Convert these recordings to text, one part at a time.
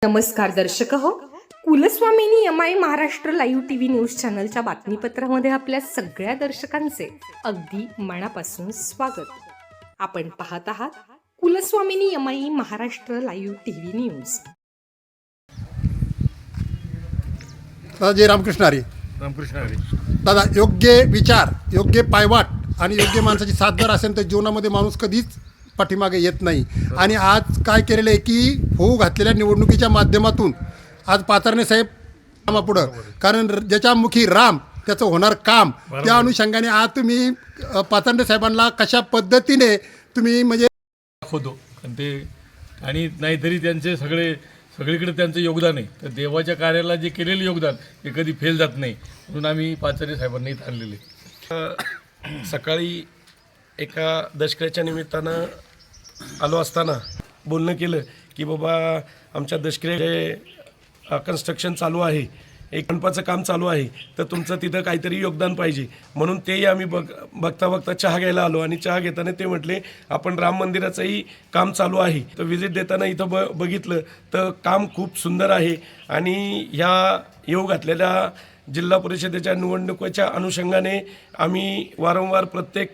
नमस्कार दर्शक हो, कुलस्वामिनी M I. Maharashtra live TV news चॅनलच्या बातमीपत्रामध्ये आपल्या सगळ्या दर्शकांचे अगदी मनापासून स्वागत. आपण पाहत आहात Kulswamini M I. Maharashtra live TV news. दादा जय रामकृष्ण हरी. रामकृष्ण हरी. दादा, योग्य विचार, योग्य पायवाट आणि योग्य माणसाची साथ जर असेल तर जीवनामध्ये माणूस कधीच पाठीमागे येत नाही. आणि आज काय केलेलं आहे की होऊ घातलेल्या निवडणुकीच्या माध्यमातून आज पाचारणे साहेब कामापुढं, कारण ज्याच्या मुखी राम त्याचं होणार काम, त्या अनुषंगाने आज तुम्ही पाचारणे साहेबांना कशा पद्धतीने तुम्ही म्हणजे दाखवतो आणि नाहीतरी त्यांचे सगळीकडे त्यांचं योगदान आहे. तर देवाच्या कार्याला जे केलेलं योगदान हे कधी फेल जात नाही, म्हणून आम्ही पाचारणे साहेबांना इथं आणलेले. सकाळी एका दशकाच्या निमित्तानं आलो असताना बोलणं केलं की बाबा आमच्या दशक्रिया कन्स्ट्रक्शन चालू आहे, एक मंडपाचं काम चालू आहे, तर तुमचं तिथं काहीतरी योगदान पाहिजे. म्हणून तेही आम्ही बघता चहा घ्यायला आलो आणि चहा घेताना ते म्हटले आपण राम मंदिराचंही काम चालू आहे. तर व्हिजिट देताना इथं बघितलं तर काम खूप सुंदर आहे. आणि ह्या येऊ घातलेल्या जिल्हा परिषदेच्या निवडणुकीच्या अनुषंगाने आम्ही वारंवार प्रत्येक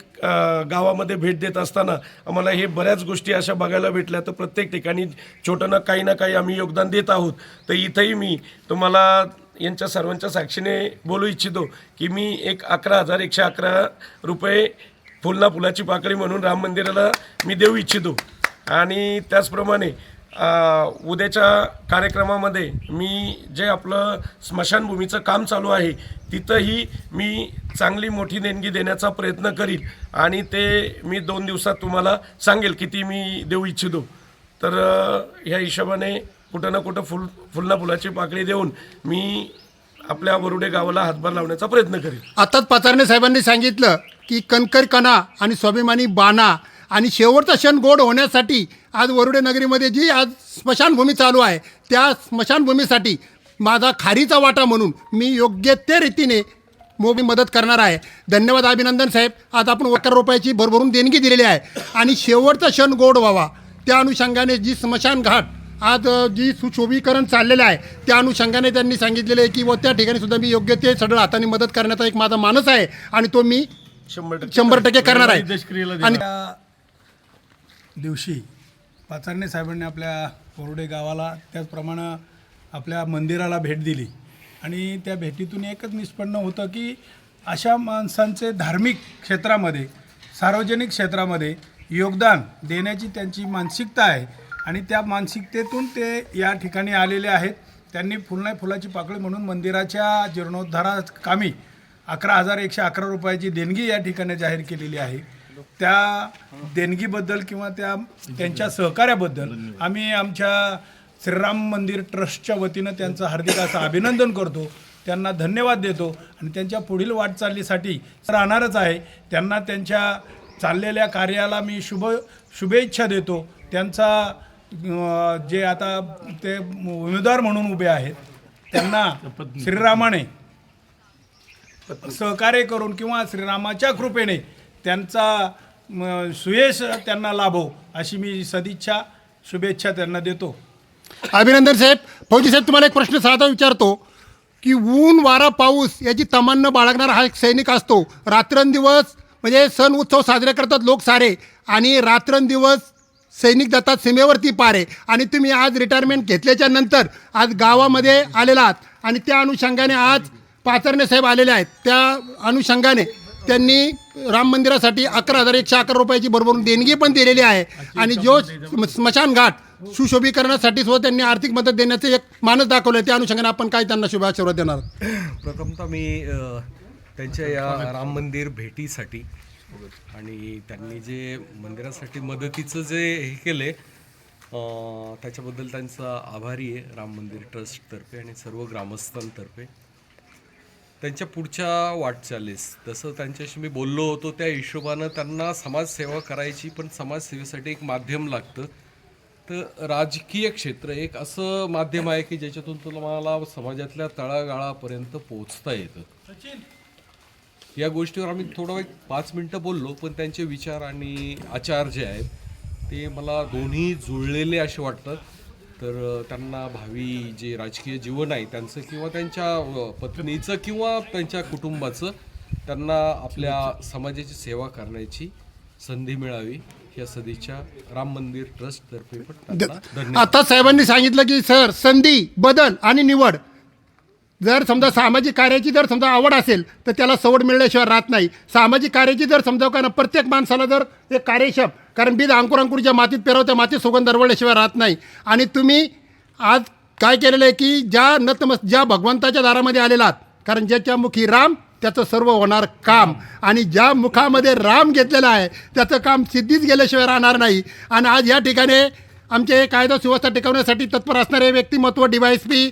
गावामध्ये भेट देत असताना आम्हाला हे बऱ्याच गोष्टी अशा बघायला भेटल्या. तर प्रत्येक ठिकाणी छोटं ना काही आम्ही योगदान देत आहोत. तर इथंही मी तुम्हाला यांच्या सर्वांच्या साक्षीने बोलू इच्छितो की मी एक 11,111 रुपये फुलाची पाकळी म्हणून राम मंदिराला मी देऊ इच्छितो. आणि त्याचप्रमाणे उद्याच्या कार्यक्रमामध्ये मी जे आपलं स्मशानभूमीचं काम चालू आहे तिथंही मी चांगली मोठी देणगी देण्याचा प्रयत्न करीन. आणि ते मी 2 दिवसात तुम्हाला सांगेल किती मी देऊ इच्छितो. तर ह्या हिशोबाने कुठं ना कुठं फुलाची पाकळी देऊन मी आपल्या वरुडे गावाला हातभार लावण्याचा प्रयत्न करेन. आताच पाचारणे साहेबांनी सांगितलं की कणकर कणा आणि स्वाभिमानी बाणा आणि शेवटचा क्षण गोड होण्यासाठी आज वरुडे नगरीमध्ये जी आज स्मशानभूमी चालू आहे त्या स्मशानभूमीसाठी माझा खारीचा वाटा म्हणून मी योग्य त्या रीतीने मदत करणार आहे. धन्यवाद, अभिनंदन साहेब. आज आपण 11 रुपयाची भरभरून देणगी दिलेली आहे आणि शेवटचा क्षण गोड व्हावा त्या अनुषंगाने जी स्मशान घाट आज जी सुशोभीकरण चाललेलं आहे त्या अनुषंगाने त्यांनी सांगितलेलं आहे की व त्या ठिकाणी सुद्धा मी योग्य ते सडळ हाताने मदत करण्याचा एक माझा मानस आहे आणि तो मी 100% करणार आहे. आणि दिवशी पाचारणे साहेबांनी आपल्या वरुडे गावाला त्याचप्रमाणे आपल्या मंदिराला भेट दिली आणि त्या भेटीतून एकच निष्पन्न होतं की अशा माणसांचे धार्मिक क्षेत्रामध्ये, सार्वजनिक क्षेत्रामध्ये योगदान देण्याची त्यांची मानसिकता आहे आणि त्या मानसिकतेतून ते या ठिकाणी आलेले आहेत. त्यांनी फुलाची पाकळी म्हणून मंदिराच्या जीर्णोद्धारा कामी 11,111 रुपयाची देणगी या ठिकाणी जाहीर केलेली आहे. त्या देणगीबद्दल किंवा त्यांच्या सहकार्याबद्दल आम्ही आमच्या श्रीराम मंदिर ट्रस्टच्या वतीनं त्यांचं हार्दिक असं अभिनंदन करतो, त्यांना धन्यवाद देतो आणि त्यांच्या पुढील वाटचालीसाठी राहणारच आहे. त्यांना त्यांच्या चाललेल्या कार्याला मी शुभेच्छा देतो. त्यांचा जे आता ते उमेदवार म्हणून उभे आहेत त्यांना श्रीरामाने सहकार्य करून किंवा श्रीरामाच्या कृपेने त्यांचा सुयश त्यांना लाभो अशी मी सदिच्छा शुभेच्छा त्यांना देतो. अभिनंदन साहेब. फौजी साहेब, तुम्हाला एक प्रश्न साधा विचारतो की ऊन वारा पाऊस याची तमन्ना बाळगणारा हा एक सैनिक असतो. रात्रंदिवस म्हणजे सण उत्सव साजरे करतात लोक सारे आणि रात्रंदिवस सैनिक जातात सीमेवरती पारे आणि तुम्ही आज रिटायरमेंट घेतल्याच्या नंतर आज गावामध्ये आलेला आहात आणि त्या अनुषंगाने आज पाचारणे साहेब आलेले आहेत. त्या अनुषंगाने त्यांनी राम मंदिरासाठी 11,111 रुपयाची भरभरून देणगी पण दिलेली आहे आणि जो स्मशान घाट सुशोभीकरणासाठी सुद्धा त्यांनी आर्थिक मदत देण्याचे एक मानस दाखवलं आहे. त्या अनुषंगाने आपण काय त्यांना शुभाशीर्वाद देणार? प्रथमतः मी त्यांच्या या राम मंदिर भेटीसाठी आणि त्यांनी जे मंदिरासाठी मदतीचं जे हे केले त्याच्याबद्दल त्यांचा आभारी आहे राम मंदिर ट्रस्टतर्फे आणि सर्व ग्रामस्थांतर्फे. त्यांच्या पुढच्या वाटचालीस जसं त्यांच्याशी मी बोललो होतो त्या हिशोबानं त्यांना समाजसेवा करायची, पण समाजसेवेसाठी एक माध्यम लागतं. तर राजकीय क्षेत्र एक असं माध्यम आहे की ज्याच्यातून तुम्हाला समाजातल्या तळागाळापर्यंत पोहोचता येतं. या गोष्टीवर आम्ही थोडं 5 मिनटं बोललो, पण त्यांचे विचार आणि आचार जे आहेत ते मला दोन्ही जुळलेले असे वाटतात. तर त्यांना भावी जे राजकीय जीवन आहे त्यांचं किंवा त्यांच्या पत्नीचं किंवा त्यांच्या कुटुंबाचं त्यांना आपल्या समाजाची सेवा करण्याची संधी मिळावी या सदिच्छा राम मंदिर ट्रस्टतर्फे पण त्यांना धन्यवाद. आता साहेबांनी सांगितलं की सर संधी बदल आणि निवड, जर समजा सामाजिक कार्याची जर समजा आवड असेल तर त्याला सवड मिळण्याशिवाय राहत नाही. सामाजिक कार्याची जर समजा का ना प्रत्येक माणसाला जर एक कार्यक्षम, कारण बीज अंकुरांकुरच्या मातीत पेरवत्या मातीत सुगंध दरवळल्याशिवाय राहत नाही. आणि तुम्ही आज काय केलेलं आहे की ज्या भगवंताच्या दारामध्ये आलेला आहात, कारण ज्याच्या मुखी राम त्याचं सर्व होणार काम, आणि ज्या मुखामध्ये राम घेतलेलं आहे त्याचं काम सिद्धीच गेल्याशिवाय राहणार नाही. आणि आज या ठिकाणी आमचे कायदा सुव्यवस्था टिकवण्यासाठी तत्पर असणारे व्यक्तिमत्व DYSP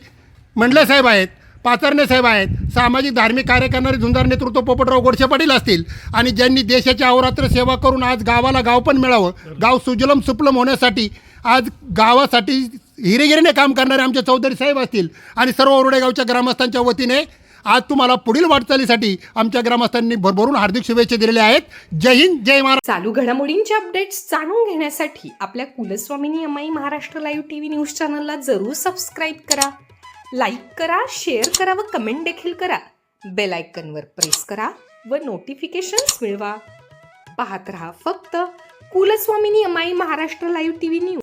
मंडले साहेब आहेत, पाचरणे साहेब आहेत, सामाजिक धार्मिक कार्य करणारे झुंजार नेतृत्व पोपटराव गोडसे पाटील असतील, आणि ज्यांनी देशाची अहोरात्र सेवा करून आज गावाला गाव पण मिळावं, गाव सुजलम सुफलम होण्यासाठी आज गावासाठी हिरेगिरीने काम करणारे आमचे चौधरी साहेब असतील, आणि सर्व ओरडे गावच्या ग्रामस्थांच्या वतीने आज तुम्हाला पुढील वाटचालीसाठी आमच्या ग्रामस्थांनी भरभरून हार्दिक शुभेच्छा दिलेल्या आहेत. जय हिंद, जय महाराष्ट्र. चालू घडामोडींचे अपडेट्स जाणून घेण्यासाठी आपल्या कुलस्वामिनी अमाई महाराष्ट्र लाईव्ह TV न्यूज चॅनलला जरूर सबस्क्राईब करा, लाईक करा, शेअर करा व कमेंट देखील करा. बेल आयकॉनवर प्रेस करा व नोटिफिकेशन्स मिळवा. पाहत रहा फक्त कुलस्वामिनी अमाई महाराष्ट्र लाईव्ह TV न्यूज.